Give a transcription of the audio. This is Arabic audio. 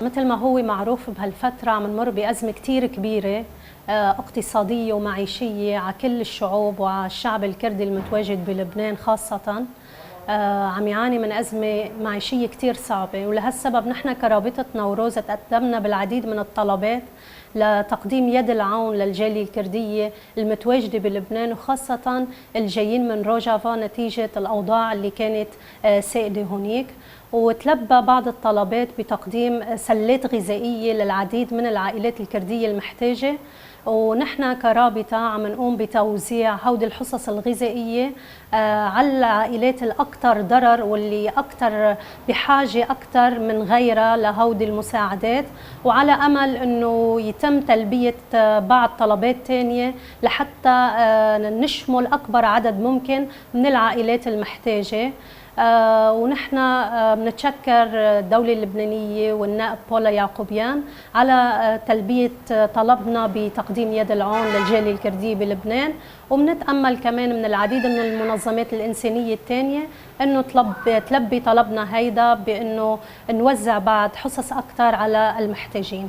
مثل ما هو معروف بهالفترة عم نمر بأزمة كتير كبيرة اقتصادية ومعيشية على كل الشعوب وعلى الشعب الكردي المتواجد بلبنان خاصة. عم يعاني من أزمة معيشية كتير صعبة، ولهالسبب نحن كرابطة نوروز تقدمنا بالعديد من الطلبات لتقديم يد العون للجالية الكردية المتواجدة بلبنان، وخاصة الجايين من روجافا نتيجة الأوضاع اللي كانت سائدة هناك. وتلبى بعض الطلبات بتقديم سلات غذائية للعديد من العائلات الكردية المحتاجة، ونحن كرابطة عم نقوم بتوزيع هودي الحصص الغذائية على العائلات الأكثر ضرر واللي أكثر بحاجة أكثر من غيرها لهودي المساعدات، وعلى أمل أنه يتم تلبية بعض طلبات تانية لحتى نشمل أكبر عدد ممكن من العائلات المحتاجة. ونحن بنتشكر الدولة اللبنانية والنائب بولا يعقوبيان على تلبية طلبنا بتقديم يد العون للجالية الكردية بلبنان، وبنتأمل كمان من العديد من المنظمات الإنسانية الثانية أنه تلبي طلبنا هيدا بأنه نوزع بعد حصص أكثر على المحتاجين.